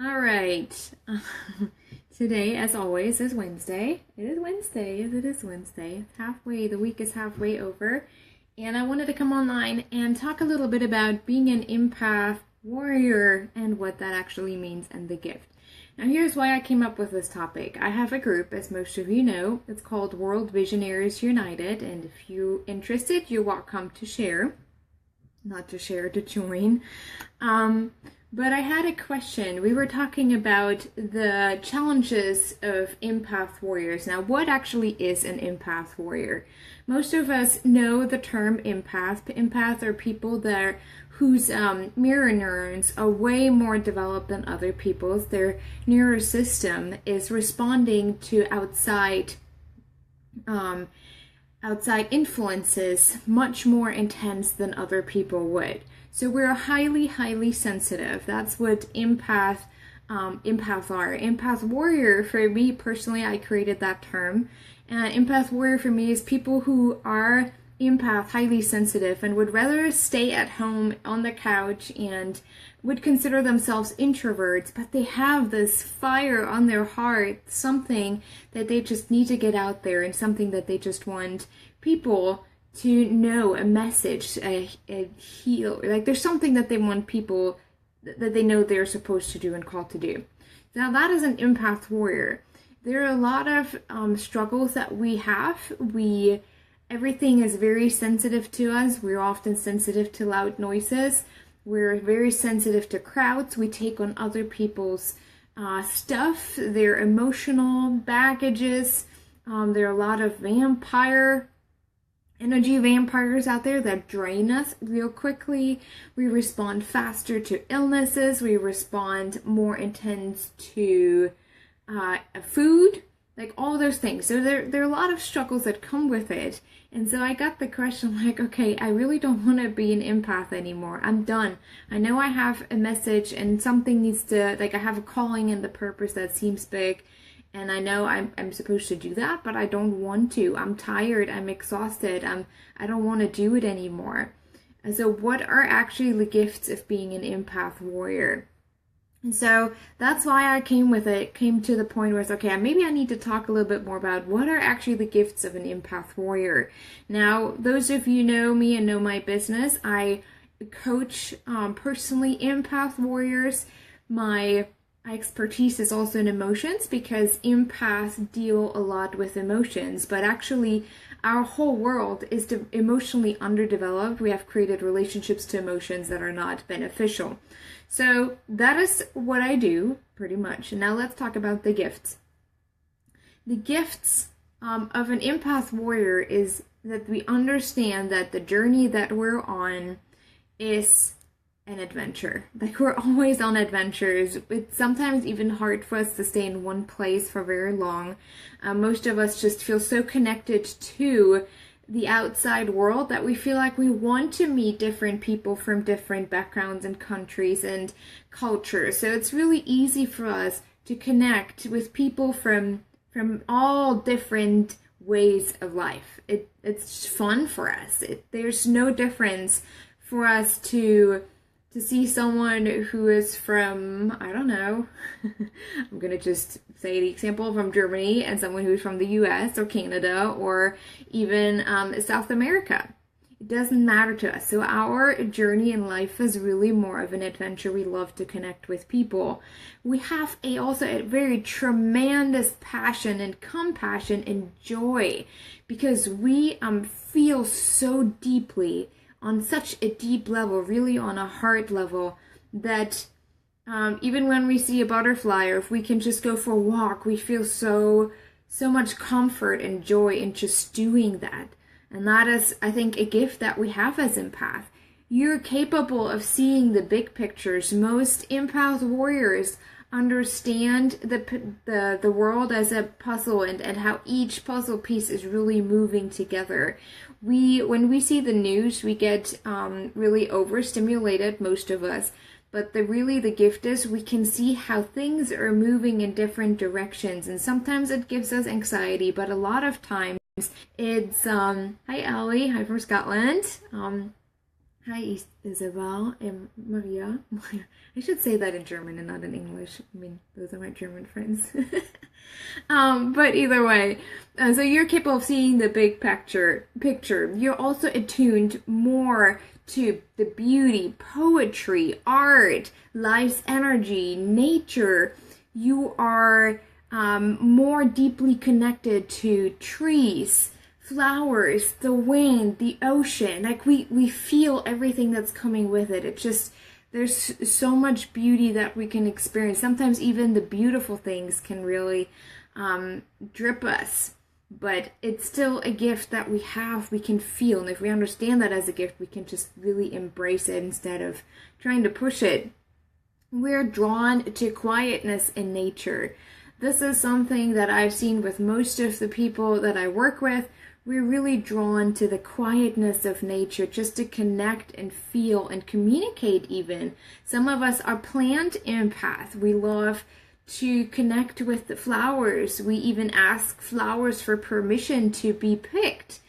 All right. Today, as always, is Wednesday. It is Wednesday. It is Wednesday. Halfway, the week is halfway over. And I wanted to come online and talk a little bit about being an empath warrior and what that actually means and the gift. Now, here's why I came up with this topic. I have a group, as most of you know. It's called World Visionaries United. And if you're interested, you're welcome to share. Not to share, to join. But I had a question. We were talking about the challenges of Empath-Warriors. Now, what actually is an Empath-Warrior? Most of us know the term empath. Empaths are people whose mirror neurons are way more developed than other people's. Their nervous system is responding to outside influences much more intense than other people would. So we're highly, highly sensitive. That's what empaths are. Empath-Warrior, for me personally, I created that term. Empath-Warrior for me is people who are empath, highly sensitive, and would rather stay at home on the couch and would consider themselves introverts, but they have this fire on their heart, something that they just need to get out there and something that they just want people to know, a message, a heal. Like there's something that they want people that they know they're supposed to do and called to do. Now that is an empath warrior. There are a lot of struggles that we have. Everything is very sensitive to us. We're often sensitive to loud noises. We're very sensitive to crowds. We take on other people's stuff, their emotional baggages. There are a lot of energy vampires out there that drain us real quickly. We respond faster to illnesses. We respond more intense to food, like all those things. So there are a lot of struggles that come with it. And so I got the question like, okay, I really don't want to be an empath anymore. I'm done. I know I have a message and something needs to, like I have a calling and the purpose that seems big. And I know I'm supposed to do that, but I don't want to. I'm tired. I'm exhausted. I don't want to do it anymore. And so what are actually the gifts of being an empath warrior? And so that's why I came to the point where it's okay, maybe I need to talk a little bit more about what are actually the gifts of an empath warrior. Now, those of you know me and know my business, I coach personally empath warriors. My expertise is also in emotions because empaths deal a lot with emotions, but actually our whole world is emotionally underdeveloped. We have created relationships to emotions that are not beneficial. So that is what I do pretty much. And now let's talk about the gifts. The gifts of an empath warrior is that we understand that the journey that we're on is an adventure. Like we're always on adventures. It's sometimes even hard for us to stay in one place for very long. Most of us just feel so connected to the outside world that we feel like we want to meet different people from different backgrounds and countries and cultures. So it's really easy for us to connect with people from all different ways of life. It's fun for us. There's no difference for us to see someone who is from, I don't know, I'm going to just say the example from Germany and someone who's from the US or Canada or even South America. It doesn't matter to us. So our journey in life is really more of an adventure. We love to connect with people. We have also a very tremendous passion and compassion and joy because we feel so deeply on such a deep level, really on a heart level, that even when we see a butterfly or if we can just go for a walk, we feel so much comfort and joy in just doing that. And that is, I think, a gift that we have as empath. You're capable of seeing the big pictures. Most empath warriors understand the world as a puzzle and how each puzzle piece is really moving together. When we see the news, we get really overstimulated, most of us. But the gift is we can see how things are moving in different directions. And sometimes it gives us anxiety, but a lot of times it's, hi Ellie, hi from Scotland. Hi, Isabel and Maria. I should say that in German and not in English. I mean, those are my German friends. But either way, so you're capable of seeing the big picture. You're also attuned more to the beauty, poetry, art, life's energy, nature. You are more deeply connected to trees, flowers, the wind, the ocean. Like we feel everything that's coming with it. It just, there's so much beauty that we can experience. Sometimes even the beautiful things can really drip us, but it's still a gift that we have, we can feel. And if we understand that as a gift, we can just really embrace it instead of trying to push it. We're drawn to quietness in nature. This is something that I've seen with most of the people that I work with. We're really drawn to the quietness of nature, just to connect and feel and communicate even. Some of us are plant empath. We love to connect with the flowers. We even ask flowers for permission to be picked.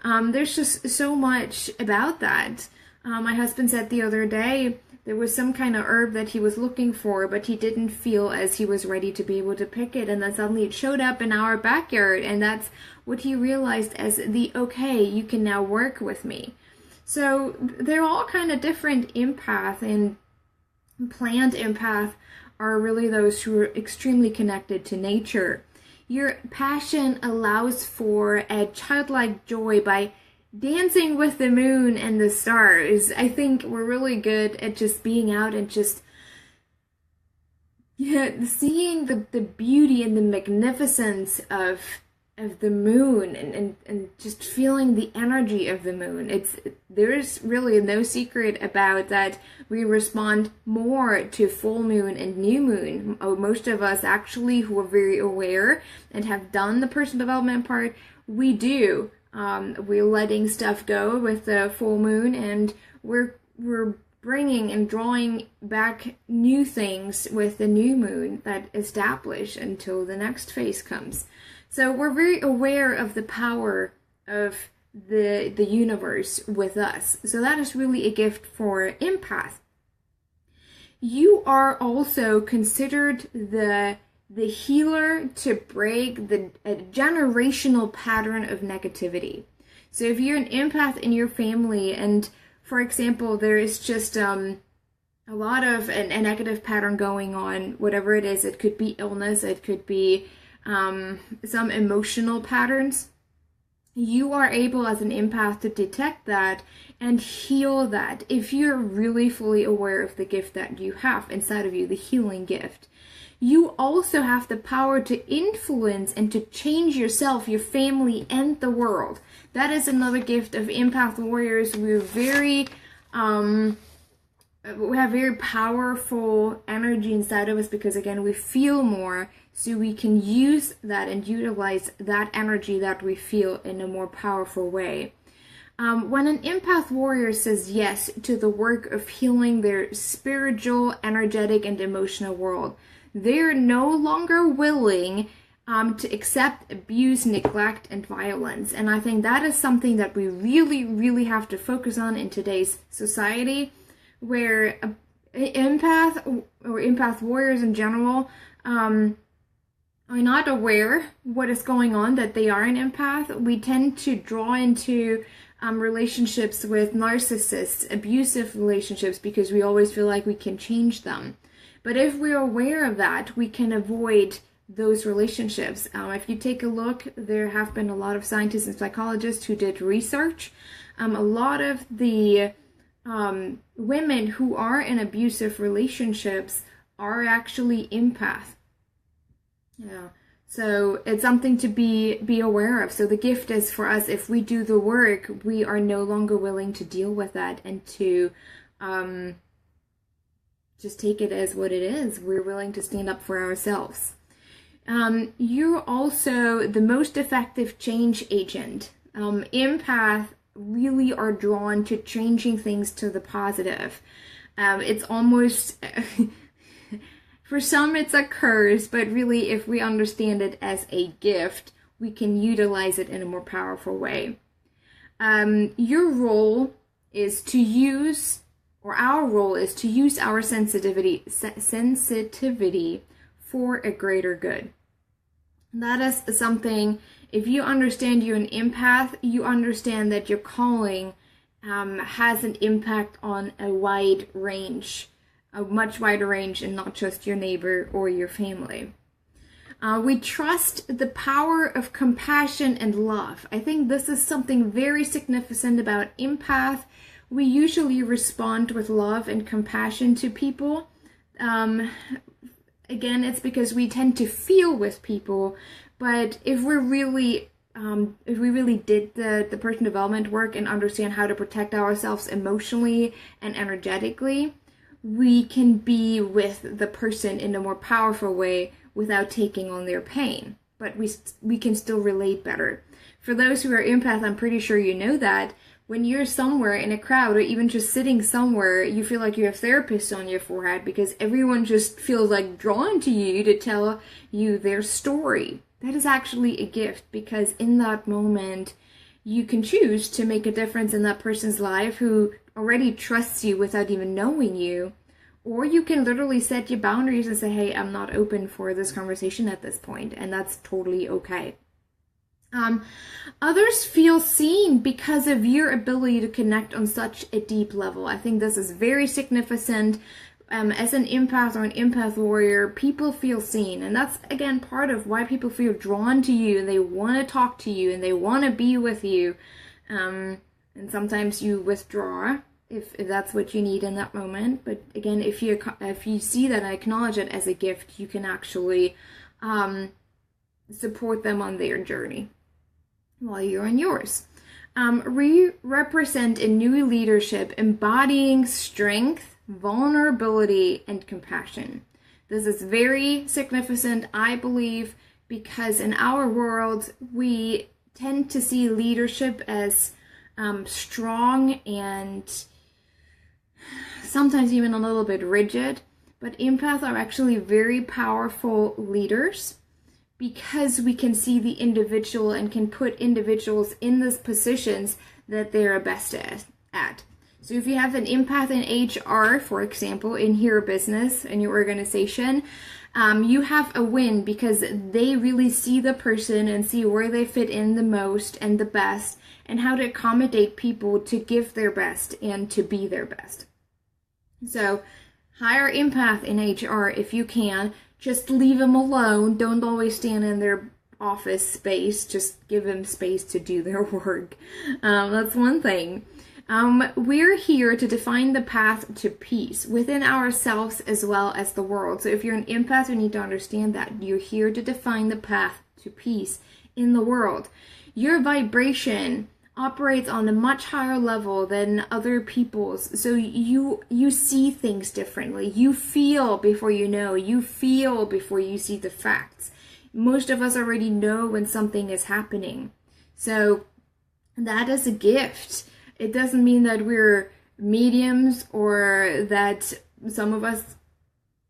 There's just so much about that. My husband said the other day, there was some kind of herb that he was looking for, but he didn't feel as he was ready to be able to pick it. And then suddenly it showed up in our backyard. And that's what he realized as the, okay, you can now work with me. So they're all kind of different empath, and plant empath are really those who are extremely connected to nature. Your passion allows for a childlike joy by dancing with the moon and the stars. I think we're really good at just being out and just seeing the beauty and the magnificence of the moon, and just feeling the energy of the moon. There's really no secret about that. We respond more to full moon and new moon. Most of us actually who are very aware and have done the personal development part, we do. We're letting stuff go with the full moon, and we're bringing and drawing back new things with the new moon that establish until the next phase comes. So we're very aware of the power of the universe with us. So that is really a gift for empath. You are also considered the healer to break a generational pattern of negativity. So if you're an empath in your family, and for example, there is just a lot of a negative pattern going on, whatever it is, it could be illness, it could be some emotional patterns, you are able as an empath to detect that and heal that if you're really fully aware of the gift that you have inside of you, the healing gift. You also have the power to influence and to change yourself, your family, and the world. That is another gift of Empath-Warriors. We're very, we have very powerful energy inside of us because, again, we feel more, so we can use that and utilize that energy that we feel in a more powerful way. When an Empath-Warrior says yes to the work of healing their spiritual, energetic, and emotional world, they're no longer willing to accept abuse, neglect, and violence. And I think that is something that we really, really have to focus on in today's society, where empath or Empath-Warriors in general are not aware what is going on, that they are an empath. We tend to draw into relationships with narcissists, abusive relationships, because we always feel like we can change them. But if we're aware of that, we can avoid those relationships. If you take a look, there have been a lot of scientists and psychologists who did research. A lot of the women who are in abusive relationships are actually empath. Yeah. So it's something to be aware of. So the gift is for us, if we do the work, we are no longer willing to deal with that and to just take it as what it is. We're willing to stand up for ourselves. You're also the most effective change agent. Empath really are drawn to changing things to the positive. It's almost, for some it's a curse, but really if we understand it as a gift, we can utilize it in a more powerful way. Your role is to use, or our role is to use our sensitivity for a greater good. That is something, if you understand you're an empath, you understand that your calling has an impact on a wide range, a much wider range, and not just your neighbor or your family. We trust the power of compassion and love. I think this is something very significant about empath. We usually respond with love and compassion to people. Again, it's because we tend to feel with people, but if we really did the personal development work and understand how to protect ourselves emotionally and energetically, we can be with the person in a more powerful way without taking on their pain, but we can still relate better. For those who are empath, I'm pretty sure you know that when you're somewhere in a crowd or even just sitting somewhere, you feel like you have therapists on your forehead because everyone just feels like drawn to you to tell you their story. That is actually a gift, because in that moment, you can choose to make a difference in that person's life who already trusts you without even knowing you. Or you can literally set your boundaries and say, hey, I'm not open for this conversation at this point, and that's totally okay. Others feel seen because of your ability to connect on such a deep level. I think this is very significant. As an empath or an empath warrior, people feel seen. And that's, again, part of why people feel drawn to you and they want to talk to you and they want to be with you. And sometimes you withdraw if that's what you need in that moment. But again, if you see that and acknowledge it as a gift, you can actually support them on their journey while you're on yours. We represent a new leadership embodying strength, vulnerability, and compassion. This is very significant, I believe, because in our world, we tend to see leadership as strong and sometimes even a little bit rigid, but empaths are actually very powerful leaders because we can see the individual and can put individuals in these positions that they're best at. So if you have an empath in HR, for example, in your business, in your organization, you have a win because they really see the person and see where they fit in the most and the best and how to accommodate people to give their best and to be their best. So hire empath in HR if you can. Just leave them alone. Don't always stand in their office space. Just give them space to do their work. That's one thing. We're here to define the path to peace within ourselves as well as the world. So if you're an empath, you need to understand that you're here to define the path to peace in the world. Your vibration operates on a much higher level than other people's. So you see things differently. You feel before you know. You feel before you see the facts. Most of us already know when something is happening. So that is a gift. It doesn't mean that we're mediums or that some of us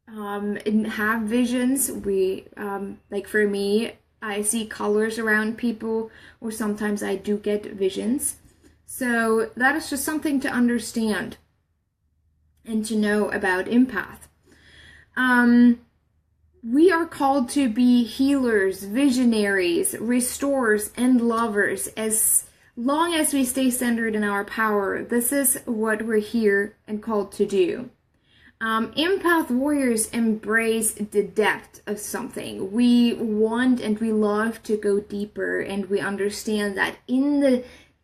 have visions. We, like for me, I see colors around people, or sometimes I do get visions. So that is just something to understand and to know about empath. We are called to be healers, visionaries, restorers, and lovers. As long as we stay centered in our power, this is what we're here and called to do. Empath-Warriors embrace the depth of something. We want and we love to go deeper, and we understand that in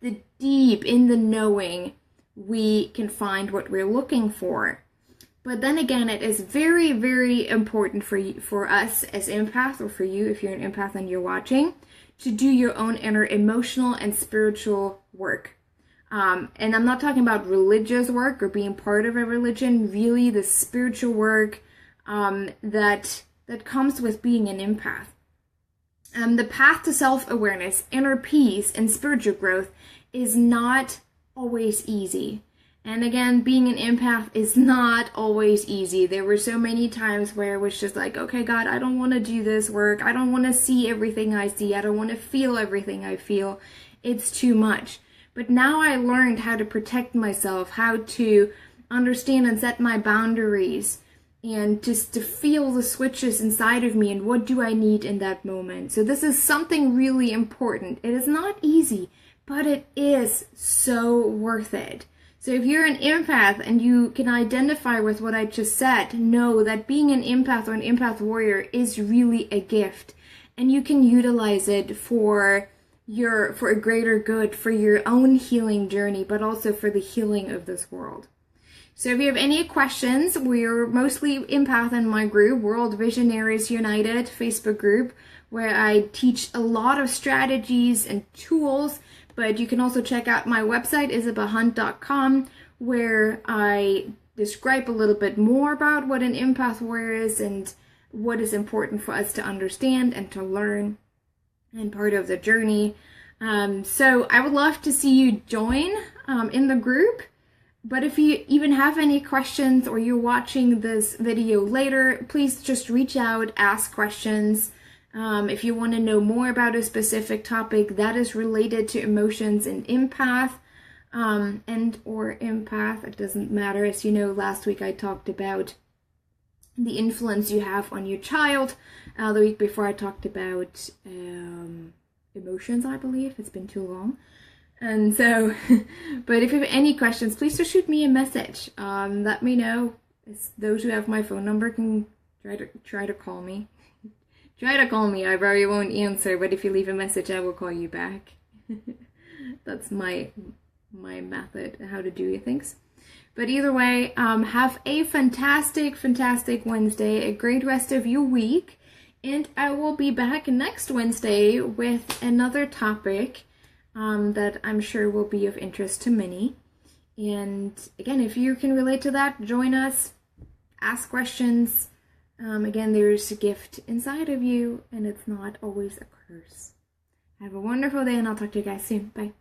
the deep, in the knowing, we can find what we're looking for. But then again, it is very, very important for us as empaths, or for you if you're an empath and you're watching, to do your own inner emotional and spiritual work. And I'm not talking about religious work or being part of a religion, really the spiritual work that comes with being an empath. The path to self-awareness, inner peace, and spiritual growth is not always easy. And again, being an empath is not always easy. There were so many times where it was just like, okay, God, I don't want to do this work. I don't want to see everything I see. I don't want to feel everything I feel. It's too much. But now I learned how to protect myself, how to understand and set my boundaries, and just to feel the switches inside of me and what do I need in that moment. So this is something really important. It is not easy, but it is so worth it. So if you're an empath and you can identify with what I just said, know that being an empath or an empath warrior is really a gift, and you can utilize it for a greater good, for your own healing journey, but also for the healing of this world. So if you have any questions, we're mostly empath in my group, World Visionaries United Facebook group, where I teach a lot of strategies and tools. But you can also check out my website, isabelhunt.com, where I describe a little bit more about what an empath warrior is and what is important for us to understand and to learn and part of the journey. So I would love to see you join in the group. But if you even have any questions or you're watching this video later, please just reach out, ask questions. If you want to know more about a specific topic that is related to emotions and empath, and or empath, it doesn't matter. As you know, last week I talked about the influence you have on your child. The week before I talked about emotions, I believe. It's been too long. And so, but if you have any questions, please just shoot me a message. Let me know. Those who have my phone number can try to call me. Try to call me. I probably won't answer, but if you leave a message, I will call you back. That's my method, how to do things. But either way, have a fantastic Wednesday, a great rest of your week, and I will be back next Wednesday with another topic that I'm sure will be of interest to many. And again, if you can relate to that, join us, ask questions. Again, there's a gift inside of you, and it's not always a curse. Have a wonderful day, and I'll talk to you guys soon. Bye.